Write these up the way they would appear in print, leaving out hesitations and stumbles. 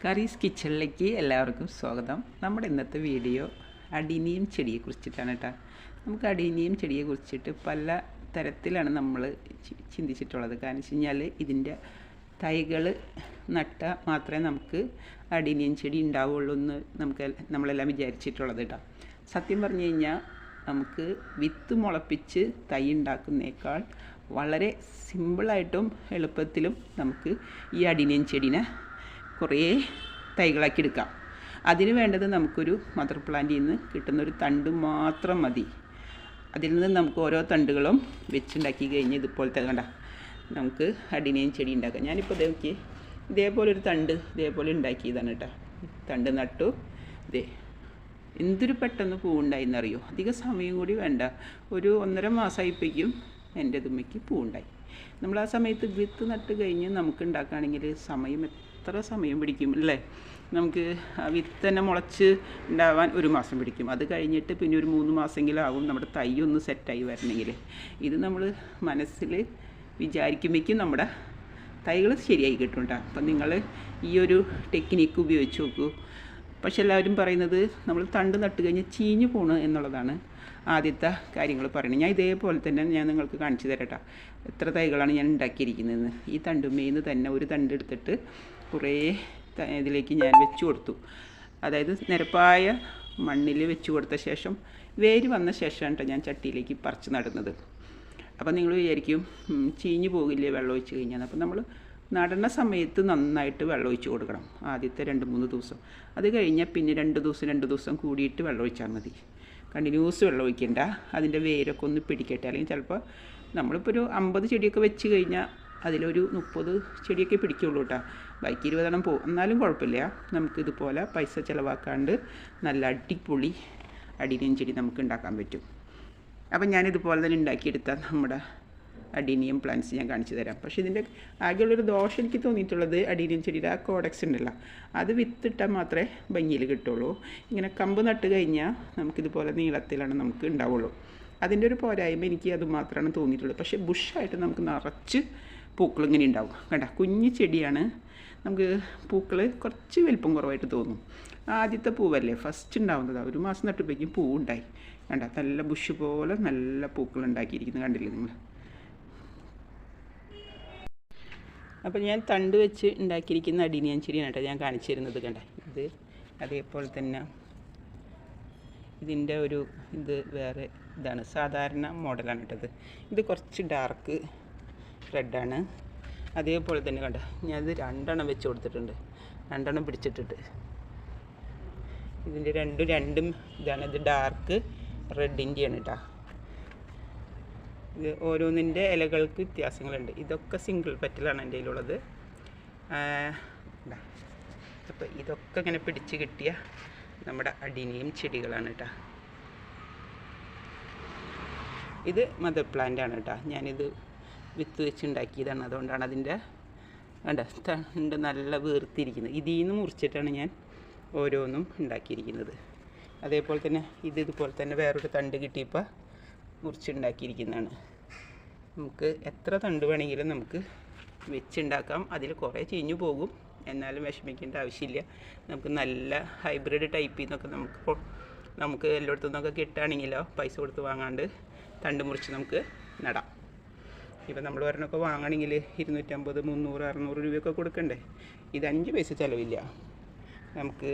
കറീസ് കിച്ചണിലേക്ക് എല്ലാവർക്കും സ്വാഗതം. നമ്മുടെ ഇന്നത്തെ വീഡിയോ അഡീനിയം ചെടിയെ കുറിച്ചിട്ടാണ് കേട്ടോ. നമുക്ക് അഡീനിയം ചെടിയെ കുറിച്ചിട്ട് പല തരത്തിലാണ് നമ്മൾ ചിന്തിച്ചിട്ടുള്ളത്. കാരണം വെച്ച് കഴിഞ്ഞാൽ ഇതിൻ്റെ തൈകൾ നട്ടാൽ മാത്രമേ നമുക്ക് അഡീനിയം ചെടി ഉണ്ടാവുള്ളൂ എന്ന് നമ്മളെല്ലാം വിചാരിച്ചിട്ടുള്ളത് കേട്ടോ. സത്യം പറഞ്ഞു കഴിഞ്ഞാൽ നമുക്ക് വിത്ത് മുളപ്പിച്ച് തൈ ഉണ്ടാക്കുന്നേക്കാൾ വളരെ സിമ്പിളായിട്ടും എളുപ്പത്തിലും നമുക്ക് ഈ അഡീനിയം ചെടീനെ കുറേ തൈകളാക്കി എടുക്കാം. അതിന് വേണ്ടത് നമുക്കൊരു മദർ പ്ലാന്റിൽ നിന്ന് കിട്ടുന്നൊരു തണ്ട് മാത്രം മതി. അതിൽ നിന്ന് നമുക്ക് ഓരോ തണ്ടുകളും വെച്ചുണ്ടാക്കി കഴിഞ്ഞ് ഇതുപോലത്തെ കണ്ട നമുക്ക് അഡീനിയം ചെടി ഉണ്ടാക്കാം. ഞാനിപ്പോൾ ഇതേപോലൊരു തണ്ട് ഇതേപോലെ ഉണ്ടാക്കിയതാണ് കേട്ടോ. തണ്ട് നട്ടു. എന്തൊരു പെട്ടെന്ന് പൂവുണ്ടായിന്നറിയോ. അധികം സമയം കൂടി വേണ്ട, ഒരു 1.5 മാസമായിപ്പോഴേക്കും എൻ്റെ തുമ്മയ്ക്ക് പൂവുണ്ടായി. നമ്മൾ ആ സമയത്ത് വിത്ത് നട്ട് കഴിഞ്ഞ് നമുക്ക് ഉണ്ടാക്കുകയാണെങ്കിൽ എത്ര സമയം പിടിക്കും അല്ലേ. നമുക്ക് ആ വിത്ത് തന്നെ മുളച്ച് ഉണ്ടാവാൻ 1 മാസം പിടിക്കും. അത് കഴിഞ്ഞിട്ട് പിന്നെ ഒരു 3 മാസമെങ്കിലും ആകും നമ്മുടെ തൈ ഒന്ന് സെറ്റായി വരണമെങ്കിൽ. ഇത് നമ്മൾ മനസ്സിൽ വിചാരിക്കുമ്പോഴേക്കും നമ്മുടെ തൈകൾ ശരിയായി കിട്ടും കേട്ടോ. അപ്പം നിങ്ങൾ ഈ ഒരു ടെക്നിക്ക് ഉപയോഗിച്ച് നോക്കൂ. പക്ഷെ എല്ലാവരും പറയുന്നത് നമ്മൾ തണ്ട് നട്ട് കഴിഞ്ഞ് ചീഞ്ഞു പോണ് എന്നുള്ളതാണ് ആദ്യത്തെ കാര്യങ്ങൾ പറയുന്നത്. ഞാൻ ഇതേപോലെ തന്നെ നിങ്ങൾക്ക് കാണിച്ചു തരട്ടോ എത്ര തൈകളാണ് ഞാൻ ഉണ്ടാക്കിയിരിക്കുന്നതെന്ന്. ഈ തണ്ടുമേന്ന് തന്നെ ഒരു തണ്ട് എടുത്തിട്ട് കുറേ ഇതിലേക്ക് ഞാൻ വെച്ച് കൊടുത്തു. അതായത് നിരപ്പായ മണ്ണിൽ വെച്ച് കൊടുത്ത ശേഷം വേര് വന്ന ശേഷമാണ് കേട്ടോ ഞാൻ ചട്ടിയിലേക്ക് പറിച്ച് നടുന്നത്. അപ്പം നിങ്ങൾ വിചാരിക്കും ചീഞ്ഞു പോകില്ലേ വെള്ളം ഒഴിച്ച് കഴിഞ്ഞാൽ. അപ്പം നമ്മൾ നടണ സമയത്ത് നന്നായിട്ട് വെള്ളം ഒഴിച്ച് കൊടുക്കണം ആദ്യത്തെ 2-3 ദിവസം. അത് കഴിഞ്ഞാൽ പിന്നെ 2 ദിവസം കൂടിയിട്ട് വെള്ളം ഒഴിച്ചാൽ മതി. കണ്ടിന്യൂസ് വെള്ളം ഒഴിക്കേണ്ട. അതിൻ്റെ വേരൊക്കെ ഒന്ന് പിടിക്കട്ടെ. അല്ലെങ്കിൽ ചിലപ്പോൾ നമ്മളിപ്പോൾ ഒരു 50 ചെടിയൊക്കെ വെച്ച് കഴിഞ്ഞാൽ അതിലൊരു 30 ചെടിയൊക്കെ പിടിക്കുള്ളൂ കേട്ടോ. ബാക്കി 20 പോകും. എന്നാലും കുഴപ്പമില്ല. നമുക്കിതുപോലെ പൈസ ചിലവാക്കാണ്ട് നല്ല അടിപൊളി അഡീനിയം ചെടി നമുക്ക് ഉണ്ടാക്കാൻ പറ്റും. അപ്പം ഞാനിതുപോലെ തന്നെ ഉണ്ടാക്കിയെടുത്ത നമ്മുടെ അഡീനിയം പ്ലാന്റ്സ് ഞാൻ കാണിച്ചു തരാം. പക്ഷേ ഇതിൻ്റെ ആകെയുള്ളൊരു ദോഷം എനിക്ക് തോന്നിയിട്ടുള്ളത് അഡീനിയം ചെടിയുടെ ആ കോഡക്സ് ഉണ്ടല്ലോ, അത് വിത്തിട്ടാൽ മാത്രമേ ഭംഗിയിൽ കിട്ടുള്ളൂ. ഇങ്ങനെ കമ്പ് നട്ട് കഴിഞ്ഞാൽ നമുക്കിതുപോലെ നീളത്തിലാണ് നമുക്ക് ഉണ്ടാവുള്ളൂ. അതിൻ്റെ ഒരു പോരായ്മ എനിക്ക് അത് മാത്രമാണ് തോന്നിയിട്ടുള്ളത്. പക്ഷേ ബുഷായിട്ട് നമുക്ക് നിറച്ച് പൂക്കൾ ഇങ്ങനെ ഉണ്ടാവും. കണ്ട കുഞ്ഞു ചെടിയാണ്, നമുക്ക് പൂക്കൾ കുറച്ച് വലിപ്പം കുറവായിട്ട് തോന്നും. ആദ്യത്തെ പൂവല്ലേ ഫസ്റ്റ് ഉണ്ടാവുന്നതാണ്. 1 മാസം നട്ടുമ്പോഴേക്കും പൂവുണ്ടായി. കണ്ട നല്ല ബുഷ് പോലെ നല്ല പൂക്കൾ ഉണ്ടാക്കിയിരിക്കുന്നത് കണ്ടില്ലേ നിങ്ങൾ. അപ്പോൾ ഞാൻ തണ്ട് വെച്ച് ഉണ്ടാക്കിയിരിക്കുന്ന അഡീനിയം ചെടിയാണ് കേട്ടോ ഞാൻ കാണിച്ചു തരുന്നത്. കണ്ട ഇത് അതേപോലെ തന്നെ ഇതിൻ്റെ ഒരു ഇത് വേറെ ഇതാണ്, സാധാരണ മോഡലാണ് കേട്ടത്. ഇത് കുറച്ച് ഡാർക്ക് റെഡാണ്. അതേപോലെ തന്നെ കണ്ട ഞാനിത് 2 വെച്ച് കൊടുത്തിട്ടുണ്ട്, 2 പിടിച്ചിട്ടിട്ട്. ഇതിൻ്റെ രണ്ടും ഇതാണ്. ഇത് ഡാർക്ക് റെഡിൻ്റെയാണ് കേട്ടോ. ഇത് ഓരോന്നിൻ്റെ ഇലകൾക്ക് വ്യത്യാസങ്ങളുണ്ട്. ഇതൊക്കെ സിംഗിൾ പെറ്റലാണ് എൻ്റെ കയ്യിലുള്ളത്. അപ്പോൾ ഇതൊക്കെ ഇങ്ങനെ പിടിച്ച് കിട്ടിയ നമ്മുടെ അഡീനിയം ചെടികളാണ് കേട്ടോ. ഇത് മദർ പ്ലാന്റ് ആണ് കേട്ടോ. ഞാനിത് വിത്ത് വെച്ച് ഉണ്ടാക്കിയതാണ്. അതുകൊണ്ടാണ് അതിൻ്റെ തണ്ട് നല്ല വീർത്തിരിക്കുന്നത്. ഇതിൽ നിന്ന് മുറിച്ചിട്ടാണ് ഞാൻ ഓരോന്നും ഉണ്ടാക്കിയിരിക്കുന്നത്. അതേപോലെ തന്നെ ഇതുപോലെ തന്നെ വേറൊരു തണ്ട് കിട്ടിയപ്പോൾ മുറിച്ചുണ്ടാക്കിയിരിക്കുന്നതാണ്. നമുക്ക് എത്ര തണ്ട് വേണമെങ്കിലും നമുക്ക് വെച്ചുണ്ടാക്കാം. അതിൽ കുറേ ചീഞ്ഞു പോകും, എന്നാലും വിഷമിക്കേണ്ട ആവശ്യമില്ല. നമുക്ക് നല്ല ഹൈബ്രിഡ് ടൈപ്പിൽ നിന്നൊക്കെ നമുക്ക് എല്ലായിടത്തു നിന്നൊക്കെ കിട്ടുകയാണെങ്കിലോ പൈസ കൊടുത്ത് വാങ്ങാണ്ട് തണ്ട് മുറിച്ച് നമുക്ക് നടാം. ഇപ്പം നമ്മൾ ഒരെണ്ണമൊക്കെ വാങ്ങണമെങ്കിൽ 250, 300, 600 രൂപയൊക്കെ കൊടുക്കണ്ടേ. ഇത് 5 പൈസ ചിലവില്ല. നമുക്ക്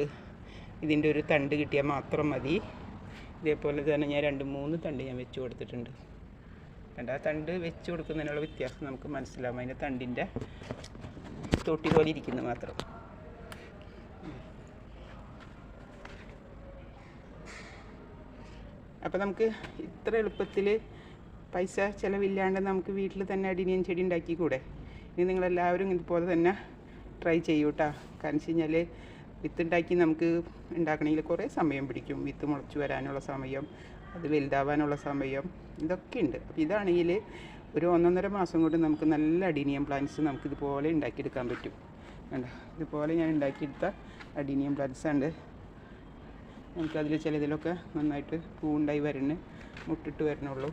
ഇതിൻ്റെ ഒരു തണ്ട് കിട്ടിയാൽ മാത്രം മതി. ഇതേപോലെ തന്നെ ഞാൻ 2-3 തണ്ട് ഞാൻ വെച്ച് കൊടുത്തിട്ടുണ്ട്. കണ്ട ആ തണ്ട് വെച്ച് കൊടുക്കുന്നതിനുള്ള വ്യത്യാസം നമുക്ക് മനസ്സിലാവും. അതിൻ്റെ തണ്ടിൻ്റെ തൊട്ടി പോലെ ഇരിക്കുന്നത് മാത്രം. അപ്പോൾ നമുക്ക് ഇത്ര എളുപ്പത്തിൽ പൈസ ചിലവില്ലാണ്ട് നമുക്ക് വീട്ടിൽ തന്നെ അഡീനിയം ചെടി ഉണ്ടാക്കിക്കൂടെ. ഇനി നിങ്ങളെല്ലാവരും ഇതുപോലെ തന്നെ ട്രൈ ചെയ്യൂ കേട്ടോ. കാരണം വെച്ച് കഴിഞ്ഞാൽ വിത്തുണ്ടാക്കി നമുക്ക് ഉണ്ടാക്കണമെങ്കിൽ കുറേ സമയം പിടിക്കും. വിത്ത് മുളച്ച് വരാനുള്ള സമയം, അത് വലുതാവാനുള്ള സമയം, ഇതൊക്കെ ഉണ്ട്. അപ്പോൾ ഇതാണെങ്കിൽ ഒരു 1.5 മാസം കൊണ്ട് നമുക്ക് നല്ല അഡീനിയം പ്ലാന്റ്സ് നമുക്കിതുപോലെ ഉണ്ടാക്കിയെടുക്കാൻ പറ്റും. കണ്ടോ ഇതുപോലെ ഞാൻ ഉണ്ടാക്കിയെടുത്ത അഡീനിയം പ്ലാന്റ്സ് ഉണ്ട്. നമുക്കതിൽ ചിലതിലൊക്കെ നന്നായിട്ട് പൂവുണ്ടായി മുട്ടിട്ട് വരണുള്ളൂ.